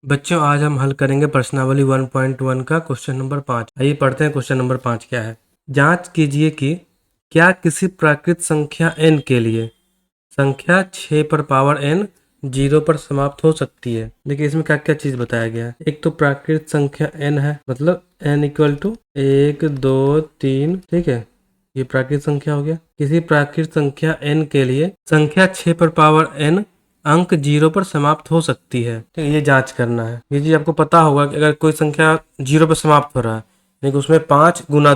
बच्चों आज हम हल करेंगे प्रश्नावली 1.1 का क्वेश्चन नंबर 5। आइए पढ़ते हैं क्वेश्चन नंबर 5 क्या है। जांच कीजिए कि क्या किसी प्राकृत संख्या n के लिए संख्या 6 पर पावर n 0 पर समाप्त हो सकती है। देखिए इसमें क्या क्या चीज बताया गया है। एक तो प्राकृत संख्या n है, मतलब n इक्वल टू 1 2 3, ठीक है, ये प्राकृत संख्या हो गया। किसी प्राकृत संख्या n के लिए संख्या 6 पर पावर n अंक 0 पर समाप्त हो सकती है। ठीक है, ये जांच करना है। ये चीज आपको पता होगा कि अगर कोई संख्या 0 पर समाप्त हो रहा है, लेकिन उसमें 5 गुना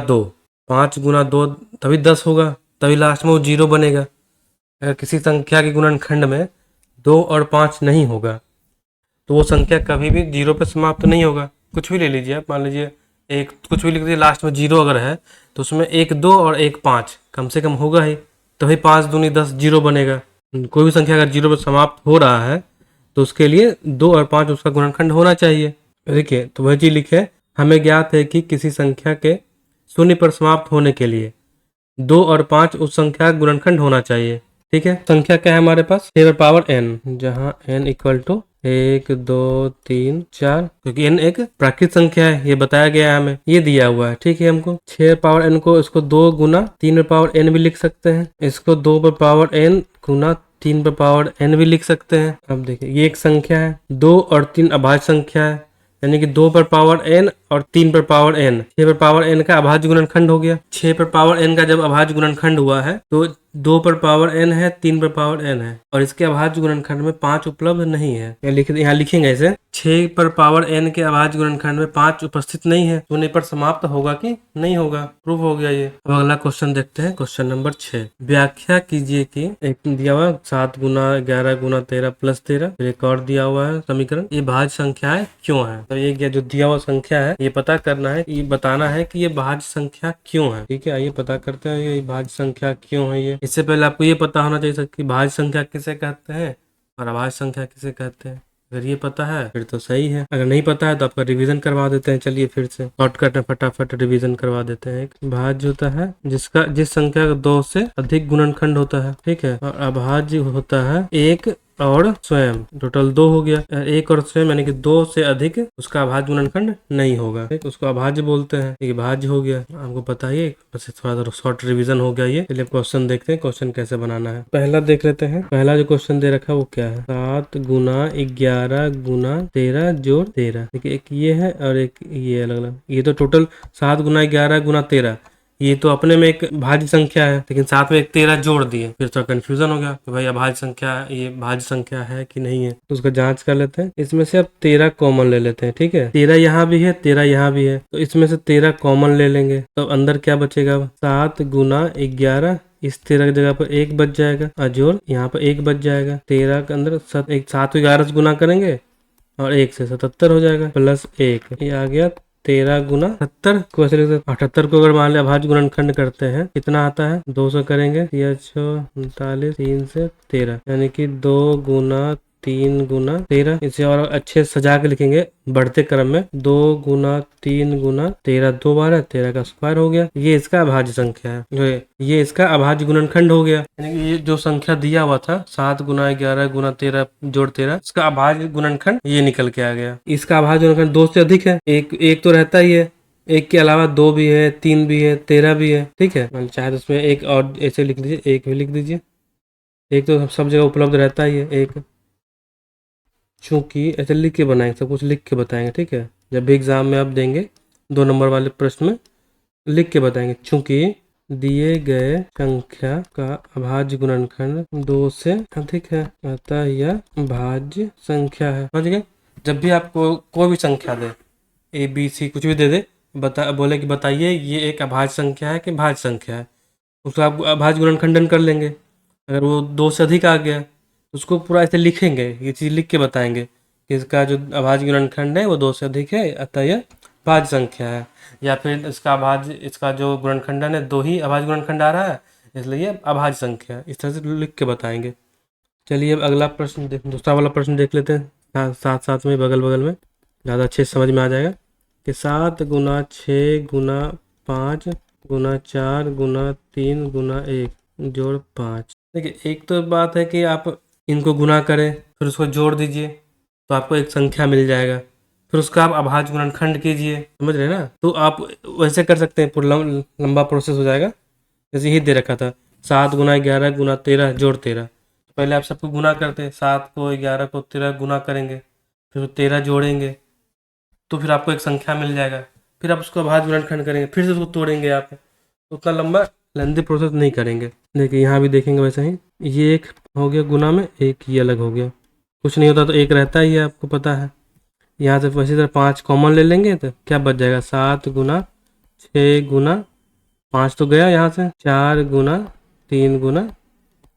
2 तभी 10 होगा, तभी लास्ट में वो 0 बनेगा। अगर किसी संख्या के गुणनखंड में 2 और 5 नहीं होगा तो वो संख्या कभी भी 0 पर समाप्त नहीं होगा। कुछ भी ले लीजिए आप, मान लीजिए एक कुछ भी लिख दीजिए, लास्ट में 0 अगर है तो उसमें 1 2 और 1 5 कम से कम होगा ही, तभी 5 दूनी 10 0 बनेगा। कोई भी संख्या अगर 0 पर समाप्त हो रहा है तो उसके लिए 2 और 5 उसका गुणनखंड होना चाहिए। देखिए तो वह चीज लिखे, हमें ज्ञात है कि किसी संख्या के 0 पर समाप्त होने के लिए 2 और 5 उस संख्या का गुणनखंड होना चाहिए। ठीक है, संख्या क्या है हमारे पास 6 पर पावर n, जहाँ n इक्वल टू 1 2 3 4, क्योंकि n एक प्राकृत संख्या है, ये बताया गया है हमें, ये दिया हुआ है। ठीक है, हमको 6 पावर n को इसको 2 गुना 3 पर पावर n भी लिख सकते हैं, इसको 2 पर पावर n गुना 3 पर पावर n भी लिख सकते हैं। अब देखिए ये एक संख्या है, 2 और 3 अभाज्य संख्या है, यानी कि 2 पर पावर n और 3 पर पावर n, 6 पर पावर n का अभाज्य गुणनखंड हो गया। 6 पर पावर n का जब अभाज्य गुणनखंड हुआ है तो 2 पर पावर n है, 3 पर पावर n है, और इसके अभाज्य गुणनखंड में 5 उपलब्ध नहीं है। यहाँ लिखेंगे ऐसे, 6 पर पावर n के अभाज्य गुणनखंड में 5 उपस्थित नहीं है, तो पर समाप्त होगा कि नहीं होगा। प्रूफ हो गया ये। अब अगला क्वेश्चन देखते हैं, क्वेश्चन नंबर 6। व्याख्या कीजिए कि एक दिया हुआ 7 गुना 11 गुना 13 प्लस 13, एक और दिया हुआ है समीकरण, ये भाज्य संख्याएं क्यों है। तो ये जो दिया हुआ संख्या है ये पता करना है, ये बताना है कि ये भाज्य संख्या क्यों है। ठीक है, आइए पता करते हैं ये भाज्य संख्या क्यों है। ये इससे पहले आपको ये पता होना चाहिए कि भाज्य संख्या किसे कहते हैं और अभाज्य संख्या किसे कहते हैं। अगर ये पता है फिर तो सही है, अगर नहीं पता है तो आपका रिवीजन करवा देते हैं। चलिए फिर से शॉर्टकट में फटाफट रिवीजन करवा देते हैं। एक भाज्य होता है जिस संख्या का 2 से अधिक गुणनखंड होता है, ठीक है, और अभाज्य होता है 1 और स्वयं, टोटल 2 हो गया। 1 और स्वयं यानी कि 2 से अधिक उसका अभाज्य गुणनखंड नहीं होगा, ठीक, उसको अभाज्य बोलते हैं। ये भाज्य हो गया, आपको पता ही है, बस थोड़ा सा शॉर्ट रिवीजन हो गया ये। चलिए क्वेश्चन देखते हैं, क्वेश्चन कैसे बनाना है। पहला देख लेते हैं, पहला जो क्वेश्चन दे रखा है वो क्या है, 7 गुना 11 गुना 13 जोड़ 13। देखिए एक ये है और एक ये अलग अलग, ये तो टोटल 7 गुना 11 गुना 13, ये तो अपने में एक भाज्य संख्या है, लेकिन साथ में एक 13 जोड़ दिए, फिर थोड़ा कंफ्यूजन हो गया कि भाई अभाज्य संख्या ये भाज्य संख्या है कि नहीं है। तो उसका जांच कर लेते हैं। इसमें से अब 13 कॉमन ले लेते हैं, ठीक है, 13 यहाँ भी है 13 यहाँ भी है, तो इसमें से 13 कॉमन ले लेंगे, तो अंदर क्या बचेगा, 7 गुना 11, इस 13 की जगह पर 1 बच जाएगा, और यहाँ पर 1 बच जाएगा। 13 के अंदर 7 को 11 से गुना करेंगे और 1 से 77 हो जाएगा, प्लस 1, ये आ गया 13 गुना 70 को ऐसे लिखते हैं। 78 को अगर मान लिया अभाज्य गुणनखंड करते हैं, कितना आता है, 200 करेंगे, 39 3 से 13, यानी कि 2 गुना 3 गुना 13। इसे और अच्छे सजा के लिखेंगे बढ़ते क्रम में, 2 गुना 3 गुना 13, 2 बार है, 13 का स्क्वायर हो गया। ये इसका अभाज्य संख्या है, ये इसका अभाज्य गुणनखंड हो गया। यानी कि ये जो संख्या दिया हुआ था 7 गुना 11 गुना 13 जोड़ 13, इसका अभाज्य गुणनखंड ये निकल के आ गया। इसका अभाज्य गुणनखंड 2 से अधिक है, एक तो रहता ही है, एक के अलावा 2 भी है, 3 भी है, 13 भी है। ठीक है, चाहे तो उसमें एक और ऐसे लिख दीजिए, एक भी लिख दीजिए, एक तो सब जगह उपलब्ध रहता ही है एक, चूंकि ऐसे लिख के बनाएंगे, सब कुछ लिख के बताएंगे। ठीक है, जब भी एग्जाम में आप देंगे 2 नंबर वाले प्रश्न में लिख के बताएंगे, चूंकि दिए गए संख्या का अभाज्य गुणनखंड 2 से अधिक है, अतः यह भाज्य संख्या है। समझ गए। जब भी आपको कोई भी संख्या दे, ABC कुछ भी दे दे, बोले कि बताइए ये एक अभाज्य संख्या है कि भाज्य संख्या है, उसको आप अभाज्य गुणनखंडन कर लेंगे। अगर वो 2 से अधिक आ गया तो उसको पूरा ऐसे लिखेंगे, ये चीज़ लिख के बताएंगे कि इसका जो अभाज्य गुणनखंड है वो 2 से अधिक है, अतः यह भाज्य संख्या है। या फिर इसका जो गुणनखंडन है 2 ही अभाज्य गुणनखंड आ रहा है, इसलिए अभाज्य संख्या है। इस तरह से लिख के बताएंगे। चलिए अब अगला प्रश्न दूसरा वाला प्रश्न देख लेते हैं, साथ साथ में बगल बगल में, ज़्यादा अच्छे से समझ में आ जाएगा कि 7 गुना 6 गुना 5 गुना 4 गुना 3 गुना 1 जोड़ 5। देखिए एक तो बात है कि आप इनको गुना करें फिर उसको जोड़ दीजिए, तो आपको एक संख्या मिल जाएगा। फिर उसका आप अभाज्य गुणनखंड कीजिए, समझ रहे हैं ना। तो आप वैसे कर सकते हैं, पूरा लंबा प्रोसेस हो जाएगा। जैसे ही दे रखा था 7 गुना 11 गुना 13 जोड़ 13, पहले आप सबको गुना करते हैं, 7 को 11 को 13 गुना करेंगे, फिर 13 जोड़ेंगे, तो फिर आपको एक संख्या मिल जाएगा। फिर आप उसको अभाज्य गुणनखंड करेंगे, फिर से उसको तोड़ेंगे आप। उतना लंबा लेंदी प्रोसेस नहीं करेंगे। देखिए यहाँ भी देखेंगे वैसे ही, ये एक हो गया गुना में, एक ये अलग हो गया। कुछ नहीं होता तो एक रहता ही है, आपको पता है। यहाँ से वैसी तरह 5 कॉमन ले लेंगे तो क्या बच जाएगा, 7 गुना 6 गुना 5 तो गया, यहाँ से 4 गुना 3 गुना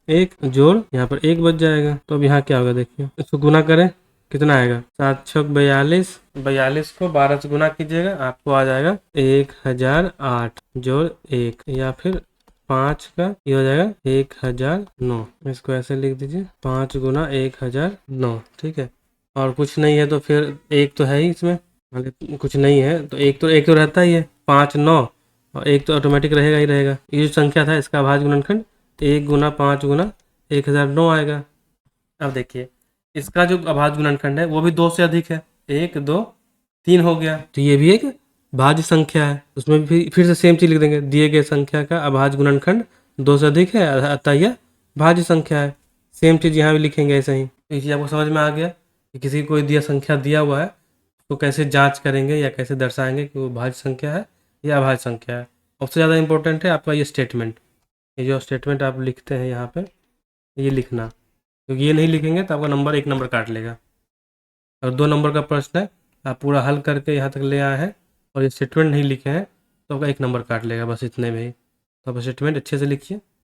1 जोड़ यहाँ पर 1 बच जाएगा। तो अब यहाँ क्या होगा देखिए, इसको गुना करें कितना आएगा, 7 छक 42, 42 को 12 से गुना कीजिएगा, आपको आ जाएगा 1008 जोड़ 1, या फिर 5 का ये हो जाएगा 1009। इसको ऐसे लिख दीजिए, 5 गुना 1009, ठीक है। और कुछ नहीं है तो फिर एक तो है ही इसमें, कुछ नहीं है तो एक तो रहता ही है, 5 9, और एक तो ऑटोमेटिक रहेगा ही रहेगा। ये जो संख्या था इसका अभाज्य गुणनखंड 1 गुना 5 गुना 1009 आएगा। अब देखिए इसका जो अभाज्य गुणनखंड है वो भी 2 से अधिक है, 1 2 3 हो गया, तो ये भी एक भाज्य संख्या है। उसमें भी फिर से सेम चीज लिख देंगे, दिए गए संख्या का अभाज्य गुणनखंड 2 से अधिक है, अतः यह भाज्य संख्या है। सेम चीज यहाँ भी लिखेंगे ऐसे ही। तो इसी आपको समझ में आ गया कि किसी कोई दिया संख्या दिया हुआ है तो कैसे जांच करेंगे या कैसे दर्शाएंगे कि वो भाज्य संख्या है या अभाज्य संख्या है। सबसे ज़्यादा इंपॉर्टेंट है आपका ये स्टेटमेंट, ये जो स्टेटमेंट आप लिखते हैं यहाँ पे, ये लिखना, क्योंकि ये नहीं लिखेंगे तो आपका नंबर 1 नंबर काट लेगा। और 2 नंबर का प्रश्न है, आप पूरा हल करके यहाँ तक ले आए हैं और ये स्टेटमेंट नहीं लिखे हैं तो आपका 1 नंबर काट लेगा, बस इतने में ही। तो आप स्टेटमेंट अच्छे से लिखिए।